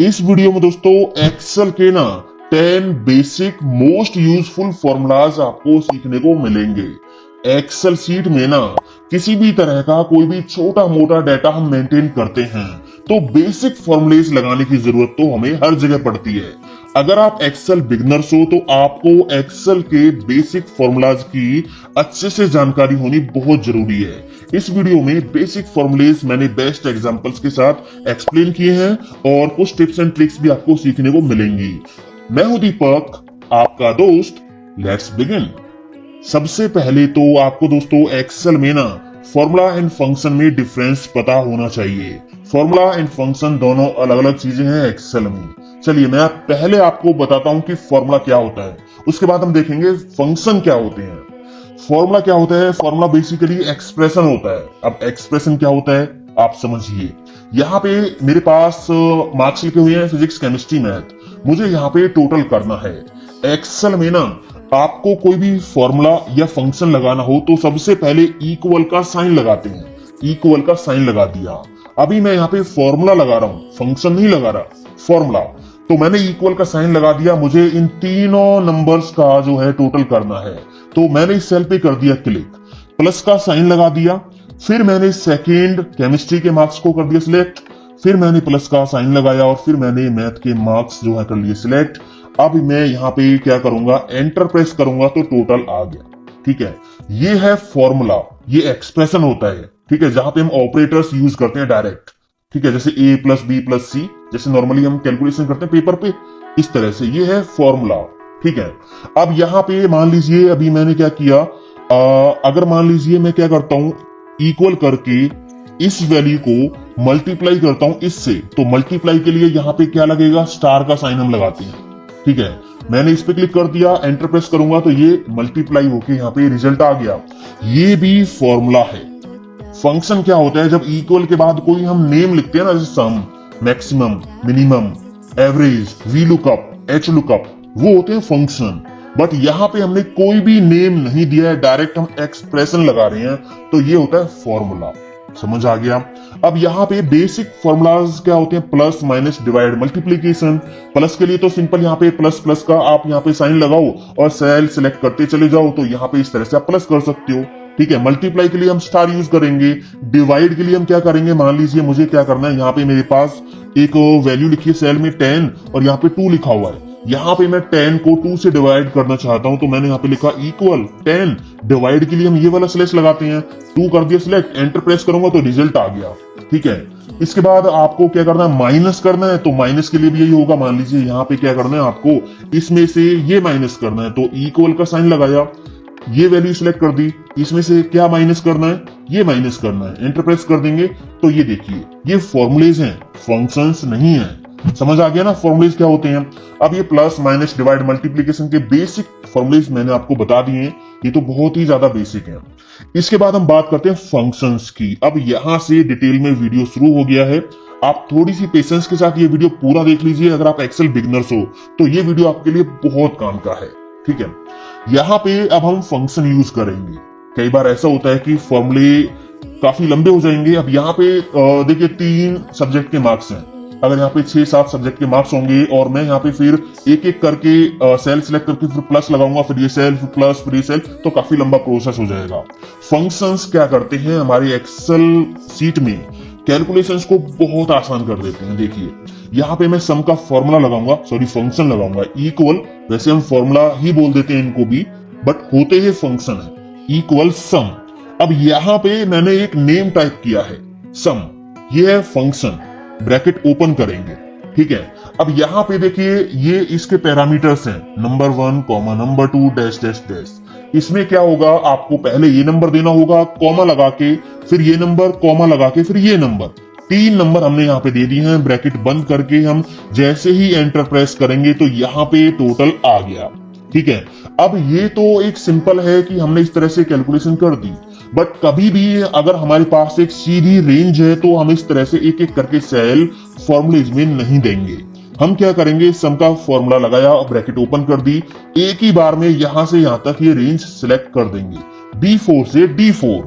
इस वीडियो में दोस्तों एक्सेल के ना 10 बेसिक मोस्ट यूजफुल फॉर्मूलाज आपको सीखने को मिलेंगे। एक्सेल शीट में ना किसी भी तरह का कोई भी छोटा मोटा डाटा हम मेंटेन करते हैं तो बेसिक फॉर्मूलेज लगाने की जरूरत तो हमें हर जगह पड़ती है। अगर आप एक्सेल बिगनर्स हो तो आपको एक्सेल के बेसिक फॉर्मूलाज की अच्छे से जानकारी होनी बहुत जरूरी है। इस वीडियो में बेसिक फॉर्मूलेज मैंने बेस्ट एग्जांपल्स के साथ एक्सप्लेन किए हैं और कुछ टिप्स एंड ट्रिक्स भी आपको सीखने को मिलेंगी। मैं हूं दीपक, आपका दोस्त। Let's begin. सबसे पहले तो आपको दोस्तों एक्सेल में ना फॉर्मूला एंड फंक्शन में डिफरेंस पता होना चाहिए। फॉर्मूला एंड फंक्शन दोनों अलग अलग चीजें हैं एक्सेल में। चलिए मैं पहले आपको बताता हूं कि फॉर्मूला क्या होता है, उसके बाद हम देखेंगे फंक्शन क्या होते हैं। फॉर्मूला क्या होता है? फॉर्मूला बेसिकली एक्सप्रेशन होता है। अब एक्सप्रेशन क्या होता है आप समझिए। यहाँ पे मेरे पास मार्क्स लिखे हुए हैं फिजिक्स, केमिस्ट्री, मैथ। मुझे यहाँ पे टोटल करना है। एक्सेल में ना आपको कोई भी फॉर्मूला या फंक्शन लगाना हो तो सबसे पहले इक्वल का साइन लगाते हैं। इक्वल का साइन लगा दिया। अभी मैं यहाँ पे फॉर्मूला लगा रहा हूँ, फंक्शन नहीं लगा रहा, फॉर्मूला। तो मैंने इक्वल का साइन लगा दिया। मुझे इन तीनों नंबर्स का जो है टोटल करना है तो मैंने इस सेल पे कर दिया क्लिक, प्लस का साइन लगा दिया। फिर मैंने सेकेंड केमिस्ट्री के मार्क्स को कर दिया सिलेक्ट, फिर मैंने प्लस का साइन लगाया और फिर मैंने मैथ के मार्क्स जो है कर लिए सिलेक्ट। अब मैं यहाँ पे क्या करूंगा, एंटर प्रेस करूंगा तो टोटल आ गया। ठीक है, ये है फॉर्मूला, ये एक्सप्रेशन होता है। ठीक है, जहां पे हम ऑपरेटर्स यूज करते हैं डायरेक्ट। ठीक है, जैसे a प्लस बी प्लस सी, जैसे नॉर्मली हम कैलकुलेशन करते हैं पेपर पे, इस तरह से ये है फॉर्मूला। ठीक है, अब यहाँ पे मान लीजिए अभी मैंने क्या किया, अगर मान लीजिए मैं क्या करता हूं, इक्वल करके इस वैल्यू को मल्टीप्लाई करता हूं इससे, तो मल्टीप्लाई के लिए यहाँ पे क्या लगेगा, स्टार का साइन हम लगाते हैं। ठीक है, मैंने इस पे क्लिक कर दिया, एंटर प्रेस करूंगा तो ये मल्टीप्लाई होके यहाँ पे रिजल्ट आ गया। ये भी फॉर्मूला है। फंक्शन क्या होता है, जब इक्वल के बाद कोई हम नेम लिखते हैं ना, जैसे sum, maximum, minimum, average, V lookup, H lookup, वो होते हैं फंक्शन। बट यहाँ पे हमने कोई भी नेम नहीं दिया है, डायरेक्ट हम एक्सप्रेशन लगा रहे हैं, तो ये होता है फॉर्मूला। समझ आ गया। अब यहाँ पे बेसिक फॉर्मूलाज क्या होते हैं, plus, minus, divide, multiplication. Plus के लिए तो सिंपल यहाँ पे प्लस प्लस का आप यहाँ पे साइन लगाओ और सेल सिलेक्ट करते चले जाओ, तो यहाँ पे इस तरह से आप प्लस कर सकते हो। ठीक है, मल्टीप्लाई के लिए हम स्टार यूज करेंगे। डिवाइड के लिए हम क्या करेंगे, मान लीजिए मुझे क्या करना है, यहाँ पे मेरे पास एक वैल्यू लिखी है सेल में 10 और यहाँ पे 2 लिखा हुआ है। यहाँ पे मैं 10 को 2 से डिवाइड करना चाहता हूं तो मैंने यहाँ पे लिखा इक्वल 10। डिवाइड के लिए हम ये वाला स्लैश लगाते हैं, 2 कर दिया सिलेक्ट, एंटर प्रेस करूंगा तो रिजल्ट आ गया। ठीक है, इसके बाद आपको क्या करना है, माइनस करना है। तो माइनस के लिए भी यही होगा। मान लीजिए यहाँ पे क्या करना है, आपको इसमें से ये माइनस करना है, तो इक्वल का साइन लगाया, ये वैल्यू सिलेक्ट कर दी, इसमें से क्या माइनस करना है, ये माइनस करना है, एंटर प्रेस कर देंगे तो ये देखिए ये फॉर्मूलेज हैं, फंक्शंस नहीं है। समझ आ गया ना फॉर्मूलेज क्या होते हैं। अब ये प्लस, माइनस, डिवाइड, मल्टीप्लिकेशन के बेसिक फॉर्मूलेज मैंने आपको बता दिए, ये तो बहुत ही ज्यादा बेसिक है। इसके बाद हम बात करते हैं फंक्शंस की। अब यहां से डिटेल में वीडियो शुरू हो गया है। आप थोड़ी सी पेशेंस के साथ ये वीडियो पूरा देख लीजिए। अगर आप एक्सेल बिगनर्स हो तो ये वीडियो आपके लिए बहुत काम का है। ठीक है, यहाँ पे अब हम फंक्शन यूज करेंगे। कई बार ऐसा होता है कि फॉर्मूले काफी लंबे हो जाएंगे। अब यहाँ पे देखिए 3 सब्जेक्ट के मार्क्स हैं। अगर यहाँ पे 6-7 सब्जेक्ट के मार्क्स होंगे और मैं यहाँ पे फिर एक एक करके सेल सिलेक्ट करके फिर प्लस लगाऊंगा, फिर ये सेल, फिर प्लस, फिर ये सेल, तो काफी लंबा प्रोसेस हो जाएगा। फंक्शंस क्या करते हैं, हमारे एक्सेल सीट में कैलकुलेशंस को बहुत आसान कर देते हैं। देखिए यहाँ पे मैं सम का फॉर्मूला लगाऊंगा, सॉरी फंक्शन लगाऊंगा, इक्वल, वैसे हम फॉर्मूला ही बोल देते हैं इनको भी, बट होते हैं फंक्शन है, इक्वल सम। अब यहाँ पे मैंने एक नेम टाइप किया है सम, ये है फंक्शन, ब्रैकेट ओपन करेंगे। ठीक है, अब यहाँ पे देखिए ये इसके पैरामीटर्स हैं, number 1, number 2, dash dash dash. इसमें क्या होगा, आपको पहले ये नंबर देना होगा कॉमा लगा के, फिर ये नंबर कॉमा लगा के, फिर ये नंबर, 3 नंबर हमने यहाँ पे दे दिए हैं। ब्रैकेट बंद करके हम जैसे ही एंटर प्रेस करेंगे तो यहाँ पे टोटल आ गया। ठीक है, अब ये तो एक सिंपल है कि हमने इस तरह से कैलकुलेशन कर दी, बट कभी भी अगर हमारे पास एक सीधी रेंज है तो हम इस तरह से एक एक करके सेल फॉर्मूलेज में नहीं देंगे। हम क्या करेंगे, सम का फॉर्मूला लगाया और ब्रैकेट ओपन कर दी, एक ही बार में यहां से यहां तक ये रेंज सिलेक्ट कर देंगे, B4 से D4।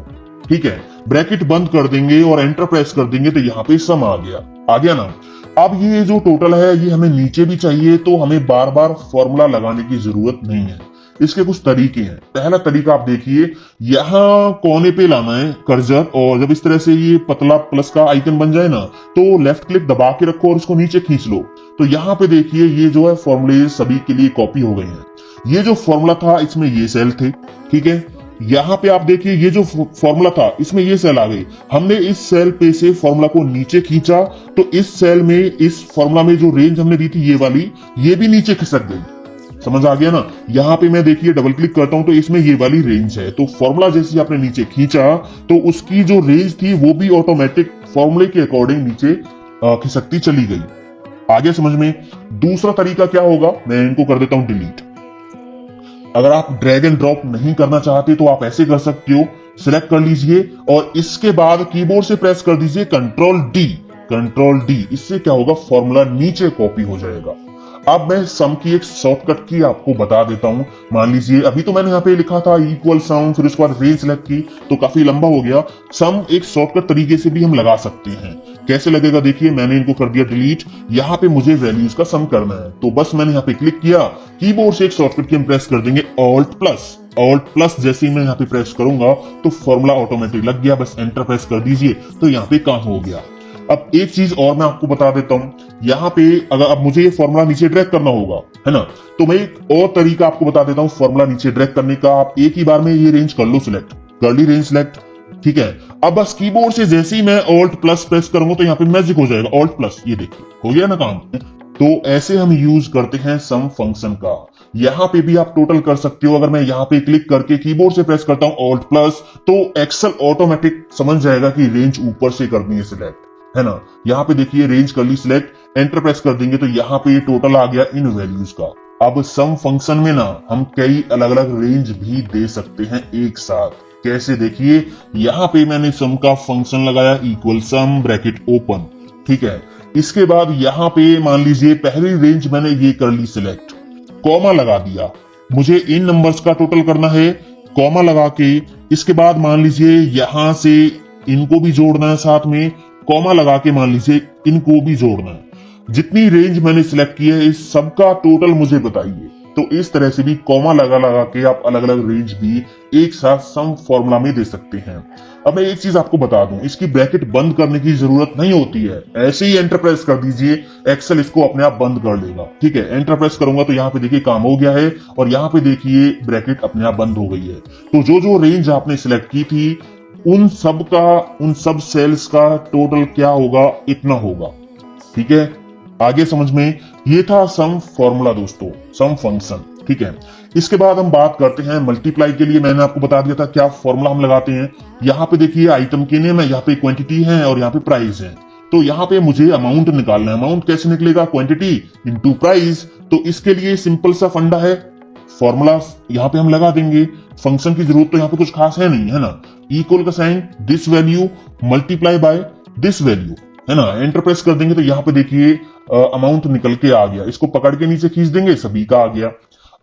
ठीक है, ब्रैकेट बंद कर देंगे और एंटर प्रेस कर देंगे तो यहाँ पे सम आ गया ना। अब ये जो टोटल है ये हमें नीचे भी चाहिए, तो हमें बार बार फॉर्मूला लगाने की जरूरत नहीं है। इसके कुछ तरीके हैं। पहला तरीका आप देखिए, यहाँ कोने पे लाना है कर्सर, और जब इस तरह से ये पतला प्लस का आइकन बन जाए ना, तो लेफ्ट क्लिक दबा के रखो और इसको नीचे खींच लो। तो यहाँ पे देखिए ये जो है फॉर्मूले सभी के लिए कॉपी हो गए हैं। ये जो फॉर्मूला था इसमें ये सेल थे, ठीक है। यहाँ पे आप देखिए ये जो फॉर्मूला था इसमें ये सेल आ गई। हमने इस सेल पे से फॉर्मूला को नीचे खींचा, तो इस सेल में, इस फॉर्मूला में जो रेंज हमने दी थी ये वाली, ये भी नीचे खिसक गई। समझ आ गया ना। यहाँ पे मैं देखिए डबल क्लिक करता हूं तो इसमें ये वाली रेंज है। तो फॉर्मूला जैसे आपने नीचे खींचा तो उसकी जो रेंज थी वो भी ऑटोमेटिक फॉर्मूले के अकॉर्डिंग नीचे खिसकती चली गई। आगे समझ में। दूसरा तरीका क्या होगा, मैं इनको कर देता हूं डिलीट। अगर आप ड्रैग एंड ड्रॉप नहीं करना चाहते तो आप ऐसे कर सकते हो, सिलेक्ट कर लीजिए और इसके बाद कीबोर्ड से प्रेस कर दीजिए कंट्रोल डी। कंट्रोल डी, इससे क्या होगा, फॉर्मूला नीचे कॉपी हो जाएगा। अब मैं सम की एक शॉर्टकट की आपको बता देता हूं। मान लीजिए अभी तो मैंने यहाँ पे लिखा था इक्वल सम, फिर उसके बाद रेंज सेलेक्ट की, तो काफी लंबा हो गया। सम एक शॉर्टकट तरीके से भी हम लगा सकते हैं। कैसे लगेगा देखिए, मैंने इनको कर दिया डिलीट। यहाँ पे मुझे वैल्यूज का सम करना है, तो बस मैंने यहाँ पे क्लिक किया, कीबोर्ड से एक शॉर्टकट की हम प्रेस कर देंगे ऑल्ट प्लस। ऑल्ट प्लस जैसे ही मैं यहाँ पे प्रेस करूंगा तो फॉर्मूला ऑटोमेटिक लग गया। बस एंटर प्रेस कर दीजिए तो यहाँ पे काम हो गया। अब एक चीज और मैं आपको बता देता हूं, यहाँ पे अगर अब मुझे ये फॉर्मूला नीचे ड्रैग करना होगा, है ना, तो मैं एक और तरीका आपको बता देता हूं फॉर्मूला नीचे ड्रैग करने का। आप एक ही बार में ये रेंज कर लो सिलेक्ट, कर ली रेंज सिलेक्ट, ठीक है। अब बस कीबोर्ड से जैसे ही मैं ऑल्ट प्लस प्रेस करूंगा तो यहाँ पे मैजिक हो जाएगा, ऑल्ट प्लस, ये देखिए हो गया ना काम। तो ऐसे हम यूज करते हैं सम फंक्शन का। यहाँ पे भी आप टोटल कर सकते हो। अगर मैं यहाँ पे क्लिक करके कीबोर्ड से प्रेस करता हूँ ऑल्ट प्लस, तो एक्सेल ऑटोमेटिक समझ जाएगा कि रेंज ऊपर से करनी है सिलेक्ट, है ना। यहाँ पे देखिए रेंज कर ली सिलेक्ट, एंटर प्रेस कर देंगे तो यहाँ पे ये टोटल आ गया इन वैल्यूज का। अब सम फंक्शन में ना हम कई अलग अलग रेंज भी दे सकते हैं एक साथ। कैसे देखिए, यहाँ पे मैंने सम का फंक्शन लगाया इक्वल सम ब्रैकेट ओपन, ठीक है। इसके बाद यहाँ पे मान लीजिए पहली रेंज मैंने ये कर ली सिलेक्ट, कॉमा लगा दिया। मुझे इन नंबर्स का टोटल करना है, कॉमा लगा के इसके बाद मान लीजिए यहां से इनको भी जोड़ना है, साथ में कॉमा लगा के मान लीजिए इनको भी जोड़ना है। जितनी रेंज मैंने सिलेक्ट की है इस सबका टोटल मुझे बताइए। तो इस तरह से भी कॉमा लगा लगा के आप अलग अलग रेंज भी एक साथ सम फॉर्मूला में दे सकते हैं। अब मैं एक चीज आपको बता दूं, इसकी ब्रैकेट बंद करने की जरूरत नहीं होती है। ऐसे ही एंटर प्रेस कर दीजिए, एक्सेल इसको अपने आप बंद कर लेगा, ठीक है। एंटर प्रेस करूंगा तो यहाँ पे देखिए काम हो गया है और यहाँ पे देखिए ब्रैकेट अपने आप बंद हो गई है। तो जो जो रेंज आपने सिलेक्ट की थी उन सब सेल्स का टोटल क्या होगा, इतना होगा, ठीक है। आगे समझ में। ये था सम फॉर्मूला दोस्तों, सम फंक्शन, ठीक है। इसके बाद हम बात करते हैं मल्टीप्लाई के लिए। मैंने आपको बता दिया था क्या फॉर्मूला हम लगाते हैं। यहाँ पे देखिए आइटम के नेम है, यहाँ पे क्वांटिटी है और यहाँ पे प्राइस है। तो यहाँ पे मुझे अमाउंट निकालना है। अमाउंट कैसे निकलेगा, क्वांटिटी इनटू प्राइस। तो इसके लिए सिंपल सा फंडा है, फॉर्मूला यहाँ पे हम लगा देंगे। फंक्शन की जरूरत तो यहाँ पे कुछ खास है नहीं, है ना। इक्वल का sign, this value multiply by this value, है ना। एंटर प्रेस कर देंगे तो यहाँ पे देखिए अमाउंट निकल के आ गया। इसको पकड़ के नीचे खींच देंगे, सभी का आ गया।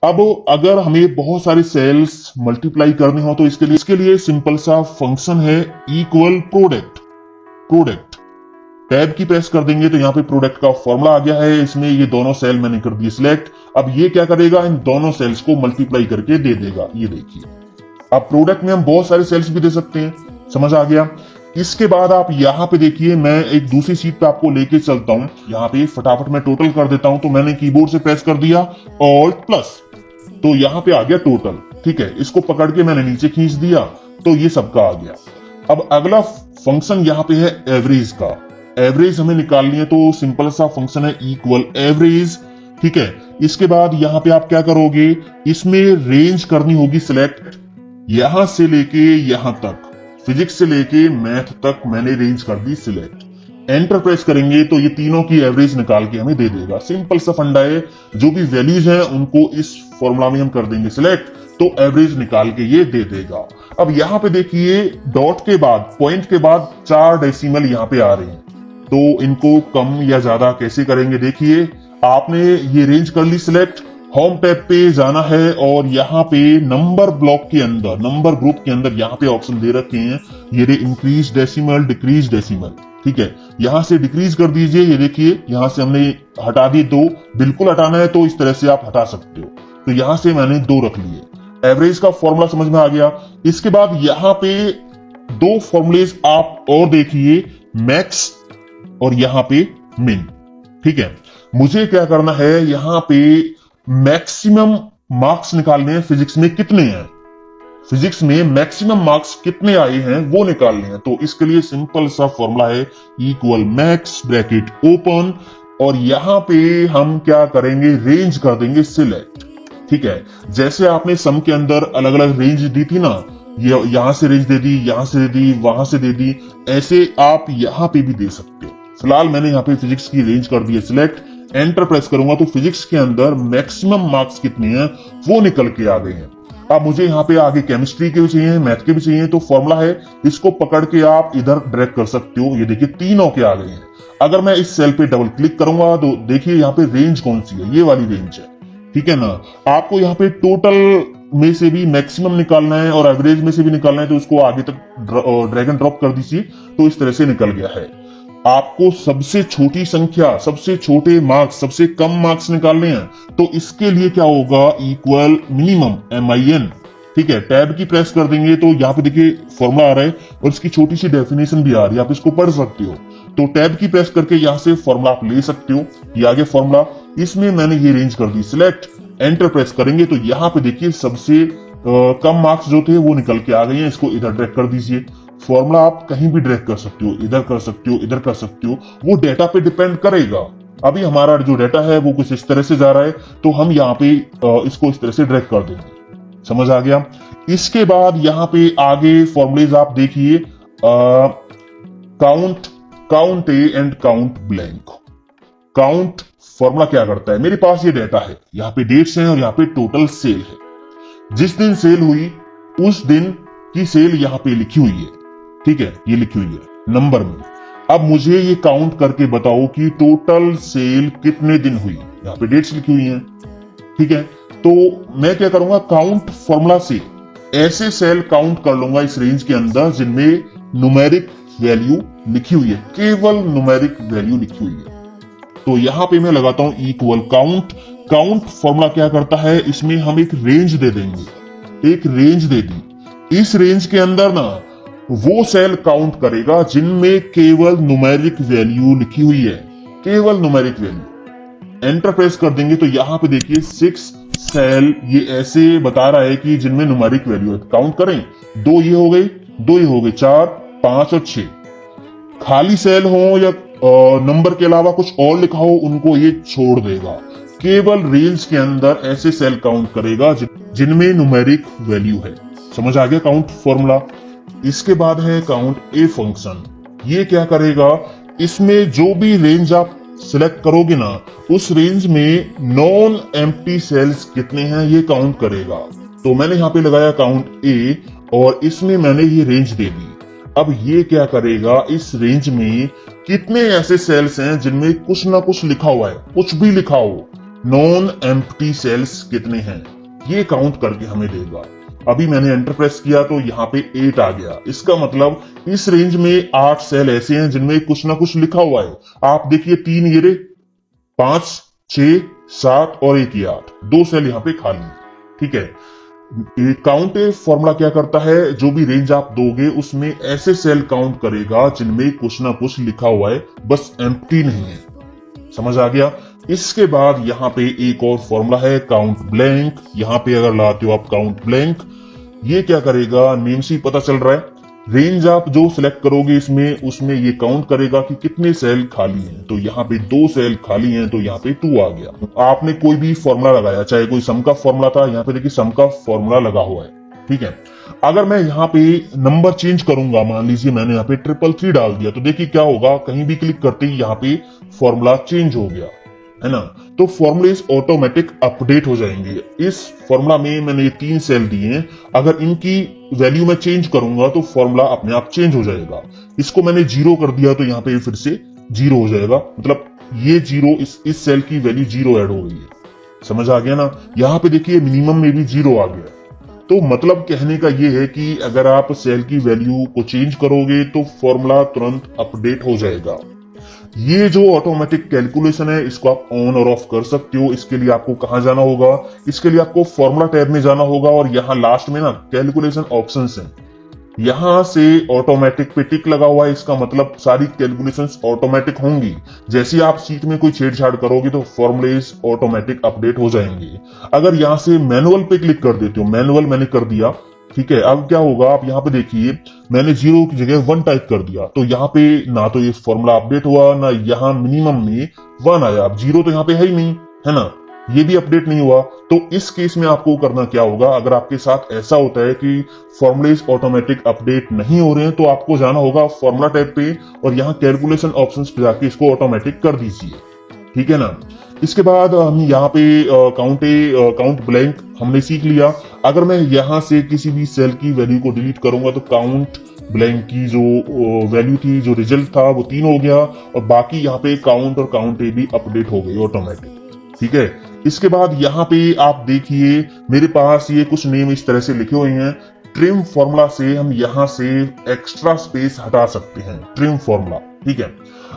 अब अगर हमें बहुत सारे सेल्स मल्टीप्लाई करने हो तो इसके लिए सिंपल सा फंक्शन है इक्वल प्रोडक्ट। प्रोडक्ट टैब की प्रेस कर देंगे तो यहाँ पे प्रोडक्ट का फॉर्मूला आ गया है। इसमें ये दोनों सेल मैंने कर दिए सिलेक्ट। अब ये क्या करेगा, इन दोनों सेल्स को मल्टीप्लाई करके दे देगा, ये देखिए। अब प्रोडक्ट में हम बहुत सारे सेल्स भी दे सकते हैं, समझ आ गया। इसके बाद आप यहाँ पे देखिए, मैं एक दूसरी सीट पे आपको लेके चलता हूँ। यहाँ पे फटाफट मैं टोटल कर देता हूँ। तो मैंने कीबोर्ड से प्रेस कर दिया ऑल्ट प्लस, तो यहाँ पे आ गया टोटल, ठीक है। इसको पकड़ के मैंने नीचे खींच दिया तो ये सबका आ गया। अब अगला फंक्शन यहाँ पे है एवरेज का। एवरेज हमें निकालनी है तो सिंपल सा फंक्शन है इक्वल एवरेज, ठीक है। इसके बाद यहाँ पे आप क्या करोगे, इसमें रेंज करनी होगी सिलेक्ट। यहां से लेके यहां तक, फिजिक्स से लेके मैथ तक मैंने रेंज कर दी सिलेक्ट। एंटर प्रेस करेंगे तो ये तीनों की एवरेज निकाल के हमें दे देगा। सिंपल सा फंडा है, जो भी वैल्यूज हैं उनको इस फॉर्मूला में हम कर देंगे सिलेक्ट, तो एवरेज निकाल के ये दे देगा। अब यहाँ पे देखिए डॉट के बाद, पॉइंट के बाद 4 डेसिमल यहाँ पे आ रहे हैं। तो इनको कम या ज्यादा कैसे करेंगे, देखिए आपने ये रेंज कर ली सिलेक्ट, होम टैब पे जाना है और यहाँ पे नंबर ब्लॉक के अंदर, नंबर ग्रुप के अंदर यहाँ पे ऑप्शन दे रखे हैं, ये रे इंक्रीज डेसिमल, डिक्रीज डेसिमल। ठीक है, यहां से डिक्रीज कर दीजिए। ये देखिए यहां से हमने हटा दिए 2, बिल्कुल हटाना है तो इस तरह से आप हटा सकते हो। तो यहां से मैंने 2 रख लिए। एवरेज का फॉर्मूला समझ में आ गया। इसके बाद यहाँ पे 2 फॉर्मूलेज आप और देखिए, मैक्स और यहाँ पे मिन। ठीक है, मुझे क्या करना है, यहाँ पे मैक्सिमम मार्क्स निकालने हैं। फिजिक्स में कितने हैं, फिजिक्स में मैक्सिमम मार्क्स कितने आए हैं वो निकालने हैं। तो इसके लिए सिंपल सा फॉर्मूला है, इक्वल मैक्स ब्रैकेट ओपन, और यहां पे हम क्या करेंगे, रेंज कर देंगे सिलेक्ट। ठीक है, जैसे आपने सम के अंदर अलग अलग रेंज दी थी ना, ये यहां से रेंज दे दी, यहां से दे दी, वहां से दे दी, ऐसे आप यहां पे भी दे सकते हो। फिलहाल मैंने यहाँ पे फिजिक्स की रेंज कर दी है सिलेक्ट, एंटर प्रेस करूंगा तो फिजिक्स के अंदर मैक्सिमम मार्क्स कितने हैं वो निकल के आ गए हैं। अब मुझे यहाँ पे आगे केमिस्ट्री के भी चाहिए, मैथ के भी चाहिए, तो फॉर्मूला है, इसको पकड़ के आप इधर ड्रैग कर सकते हो। ये देखिए 3 के आ गए हैं। अगर मैं इस सेल पे डबल क्लिक करूंगा तो देखिए यहाँ पे रेंज कौन सी है, ये वाली रेंज है। ठीक है ना, आपको यहाँ पे टोटल में से भी मैक्सिमम निकालना है और एवरेज में से भी निकालना है, तो उसको आगे तक ड्रैग एंड ड्रॉप कर दीजिए, तो इस तरह से निकल गया है। आपको सबसे छोटी संख्या, सबसे छोटे मार्क्स, सबसे कम मार्क्स निकालने हैं, तो इसके लिए क्या होगा, इक्वल मिनिमम MIN। ठीक है, टैब की प्रेस कर देंगे तो यहाँ पे देखिए फॉर्मूला आ रहा है और इसकी छोटी सी डेफिनेशन भी आ रही है, आप इसको पढ़ सकते हो। तो टैब की प्रेस करके यहाँ से फॉर्मूला आप ले सकते हो। ये आगे फॉर्मूला, इसमें मैंने ये रेंज कर दी सिलेक्ट, एंटर प्रेस करेंगे तो यहाँ पे देखिए सबसे कम मार्क्स जो थे वो निकल के आ गए हैं। इसको इधर ड्रैग कर दीजिए। फॉर्मूला आप कहीं भी ड्रैग कर सकते हो, इधर कर सकते हो, इधर कर सकते हो, वो डेटा पे डिपेंड करेगा। अभी हमारा जो डेटा है वो कुछ इस तरह से जा रहा है, तो हम यहाँ पे इसको इस तरह से ड्रैग कर देंगे। समझ आ गया। इसके बाद यहाँ पे आगे फॉर्मूलेज आप देखिए, count, count A and count blank. Count formula क्या करता है, मेरे पास ये डेटा है, यहाँ पे डेट्स हैं और यहाँ पे टोटल सेल है। जिस दिन सेल हुई उस दिन की सेल यहाँ पे लिखी हुई है। ठीक है, ये लिखी हुई है नंबर में। अब मुझे ये काउंट करके बताओ कि टोटल सेल कितने दिन हुई, यहाँ पे डेट्स लिखी हुई हैं। ठीक है, तो मैं क्या करूंगा, काउंट फॉर्मूला से ऐसे सेल काउंट कर लूंगा इस रेंज के अंदर जिनमें न्यूमेरिक वैल्यू लिखी हुई है, केवल न्यूमेरिक वैल्यू लिखी हुई है। तो यहां पे मैं लगाता हूं इक्वल काउंट। काउंट फॉर्मूला क्या करता है, इसमें हम एक रेंज दे देंगे, एक रेंज दे दी। इस रेंज के अंदर ना वो सेल काउंट करेगा जिनमें केवल न्यूमेरिक वैल्यू लिखी हुई है, केवल न्यूमेरिक वैल्यू। एंटर प्रेस कर देंगे तो यहां पे देखिए 6 सेल ये ऐसे बता रहा है कि जिनमें न्यूमेरिक वैल्यू है। काउंट करें, 2 ये हो गए, 2 ये हो गए, 4, 5 और 6। खाली सेल हो या नंबर के अलावा कुछ और लिखा हो उनको ये छोड़ देगा। केवल रेंज के अंदर ऐसे सेल काउंट करेगा जिनमें न्यूमेरिक वैल्यू है। समझ आ गया काउंट फॉर्मूला। इसके बाद है काउंट ए फंक्शन। ये क्या करेगा, इसमें जो भी रेंज आप सिलेक्ट करोगे ना, उस रेंज में नॉन एम्प्टी सेल्स कितने हैं ये काउंट करेगा। तो मैंने यहाँ पे लगाया काउंट ए और इसमें मैंने ये रेंज दे दी। अब ये क्या करेगा, इस रेंज में कितने ऐसे सेल्स हैं जिनमें कुछ ना कुछ लिखा हुआ है, कुछ भी लिखा हो, नॉन एम्प्टी सेल्स कितने हैं ये काउंट करके हमें देगा। अभी मैंने एंटर प्रेस किया तो यहाँ पे 8 आ गया। इसका मतलब इस रेंज में 8 सेल ऐसे हैं जिनमें कुछ ना कुछ लिखा हुआ है। आप देखिए 3 ये रे, 5, 6, 7 और 1 ये 8, 2 सेल यहाँ पे खाली। ठीक है, काउंट फॉर्मूला क्या करता है, जो भी रेंज आप दोगे उसमें ऐसे सेल काउंट करेगा जिनमें कुछ ना कुछ लिखा हुआ है, बस एम्प्टी नहीं है। समझ आ गया। इसके बाद यहाँ पे एक और फॉर्मूला है काउंट ब्लैंक। यहाँ पे अगर लाते हो आप काउंट ब्लैंक, ये क्या करेगा, नेम से ही पता चल रहा है, रेंज आप जो सिलेक्ट करोगे इसमें उसमें ये काउंट करेगा कि कितने सेल खाली हैं। तो यहाँ पे 2 सेल खाली हैं तो यहाँ पे 2 आ गया। आपने कोई भी फॉर्मूला लगाया, चाहे कोई सम का फॉर्मूला था, यहाँ पे देखिए सम का फॉर्मूला लगा हुआ है। ठीक है, अगर मैं यहाँ पे नंबर चेंज करूंगा, मान लीजिए मैंने यहाँ पे 333 डाल दिया, तो देखिए क्या होगा, कहीं भी क्लिक करते ही यहाँ पे फॉर्मूला चेंज हो गया है ना। तो फॉर्मूलेज ऑटोमेटिक अपडेट हो जाएंगे। इस फॉर्मूला में मैंने 3 सेल दिए हैं, अगर इनकी वैल्यू में चेंज करूंगा तो फॉर्मूला अपने आप चेंज हो जाएगा। इसको मैंने 0 कर दिया तो यहाँ पे फिर से 0 हो जाएगा, मतलब ये 0, इस सेल की वैल्यू 0 ऐड हो गई है। समझ आ गया ना। यहाँ पे देखिए मिनिमम में भी 0 आ गया। तो मतलब कहने का ये है कि अगर आप सेल की वैल्यू को चेंज करोगे तो फॉर्मूला तुरंत अपडेट हो जाएगा। ये जो ऑटोमेटिक कैलकुलेशन है इसको आप ऑन और ऑफ कर सकते हो। इसके लिए आपको कहां जाना होगा, इसके लिए आपको फॉर्मूला टैब में जाना होगा और यहाँ लास्ट में ना कैलकुलेशन ऑप्शंस हैं, यहां से ऑटोमेटिक पे टिक लगा हुआ है। इसका मतलब सारी कैलकुलेशंस ऑटोमेटिक होंगी। जैसे आप शीट में कोई छेड़छाड़ करोगे तो फॉर्मूलेज ऑटोमेटिक अपडेट हो जाएंगे। अगर यहां से मैनुअल पे क्लिक कर देते हो, मैनुअल मैंने कर दिया, ठीक है। अब क्या होगा, आप यहाँ पे देखिए मैंने 0 की जगह 1 टाइप कर दिया, तो यहाँ पे ना तो ये फॉर्मूला अपडेट हुआ ना यहाँ मिनिमम में 1 आया। अब 0 तो यहाँ पे है ही नहीं, है ना, ये भी अपडेट नहीं हुआ। तो इस केस में आपको करना क्या होगा, अगर आपके साथ ऐसा होता है कि फॉर्मूलेज ऑटोमेटिक अपडेट नहीं हो रहे हैं तो आपको जाना होगा फॉर्मूला टैब पे और यहाँ कैलकुलेशन ऑप्शंस पे जाके इसको ऑटोमेटिक कर दीजिए, ठीक है ना। इसके बाद हम यहाँ पे काउंट ब्लैंक हमने सीख लिया। अगर मैं यहाँ से किसी भी सेल की वैल्यू को डिलीट करूंगा तो काउंट ब्लैंक की जो वैल्यू थी, जो रिजल्ट था वो 3 हो गया और बाकी यहाँ पे काउंट और काउंट ए भी अपडेट हो गई ऑटोमेटिक, ठीक है। इसके बाद यहाँ पे आप देखिए मेरे पास ये कुछ नेम इस तरह से लिखे हुए हैं। ट्रिम फॉर्मूला से हम यहाँ से एक्स्ट्रा स्पेस हटा सकते हैं, ट्रिम फॉर्मूला, ठीक है।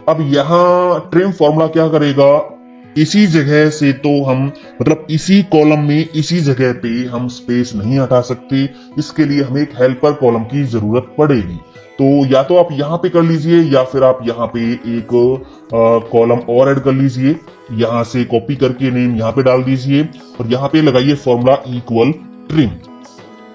अब यहाँ ट्रिम फॉर्मूला क्या करेगा, इसी जगह से तो हम मतलब इसी कॉलम में इसी जगह पे हम स्पेस नहीं हटा सकते, इसके लिए हमें एक हेल्पर कॉलम की जरूरत पड़ेगी। तो या तो आप यहाँ पे कर लीजिए या फिर आप यहाँ पे एक कॉलम और ऐड कर लीजिए। यहाँ से कॉपी करके नेम यहाँ पे डाल दीजिए और यहाँ पे लगाइए formula equal trim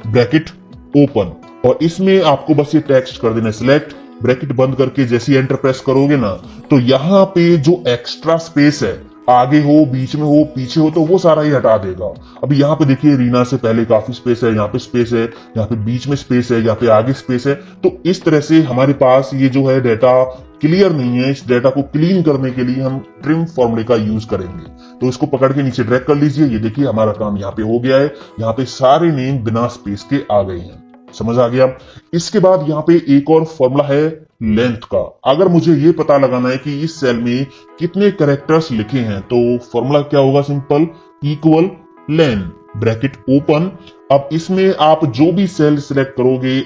bracket open और इसमें आपको बस ये टेक्स्ट कर देना सिलेक्ट, ब्रैकेट बंद करके जैसे एंटर प्रेस करोगे ना तो यहाँ पे जो एक्स्ट्रा स्पेस है, आगे हो, बीच में हो, पीछे हो, तो वो सारा ही हटा देगा। अभी यहाँ पे देखिए रीना से पहले काफी स्पेस है, यहाँ पे स्पेस है, यहाँ पे बीच में स्पेस है, यहाँ पे आगे स्पेस है। तो इस तरह से हमारे पास ये जो है डाटा क्लियर नहीं है, इस डाटा को क्लीन करने के लिए हम ट्रिम फॉर्मूले का यूज करेंगे। तो इसको पकड़ के नीचे ड्रैग कर लीजिए, ये देखिए हमारा काम यहाँ पे हो गया है। यहाँ पे सारे नेम बिना स्पेस के आ गए हैं, समझ आ गया। इसके बाद यहाँ पे एक और फॉर्मूला है लेंथ का। अगर मुझे ये पता लगाना है कि इस सेल में कितने कैरेक्टर्स लिखे हैं तो फॉर्मूला क्या होगा, सिंपल इक्वल लेन ब्रैकेट ओपन। अब इसमें आप जो भी सेल सिलेक्ट करोगे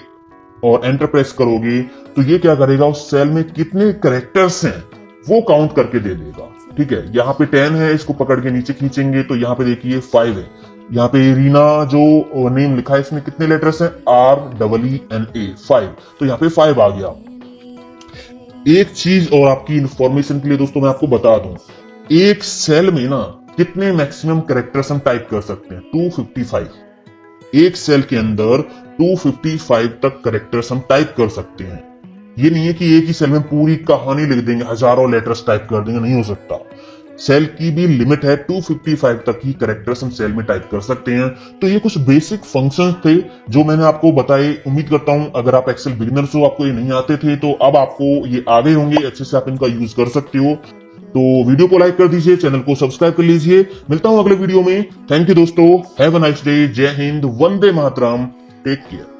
और एंटर प्रेस करोगे तो ये क्या करेगा, उस सेल में कितने कैरेक्टर्स हैं वो काउंट करके दे देगा, ठीक है। यहाँ पे 10 है, इसको पकड़ के नीचे खींचेंगे तो यहाँ पे देखिए 5 है। यहाँ पे रीना जो नेम लिखा है इसमें कितने लेटर्स हैं, REENA 5, तो यहाँ पे 5 आ गया। एक चीज और आपकी इंफॉर्मेशन के लिए दोस्तों मैं आपको बता दूं, एक सेल में ना कितने मैक्सिमम कैरेक्टर्स हम टाइप कर सकते हैं, 255। एक सेल के अंदर 255 तक कैरेक्टर्स हम टाइप कर सकते हैं। ये नहीं है कि एक ही सेल में पूरी कहानी लिख देंगे, हजारों लेटर्स टाइप कर देंगे, नहीं हो सकता। सेल की भी लिमिट है, 255 तक ही कैरेक्टर्स हम सेल में टाइप कर सकते हैं। तो ये कुछ बेसिक फंक्शंस थे जो मैंने आपको बताए। उम्मीद करता हूं अगर आप एक्सेल बिगिनर्स हो, आपको ये नहीं आते थे, तो अब आपको ये आ गए होंगे, अच्छे से आप इनका यूज कर सकते हो। तो वीडियो को लाइक कर दीजिए, चैनल को सब्सक्राइब कर लीजिए। मिलता हूं अगले वीडियो में। थैंक यू दोस्तों, हैव अ नाइस डे, जय हिंद, वंदे मातरम, टेक केयर।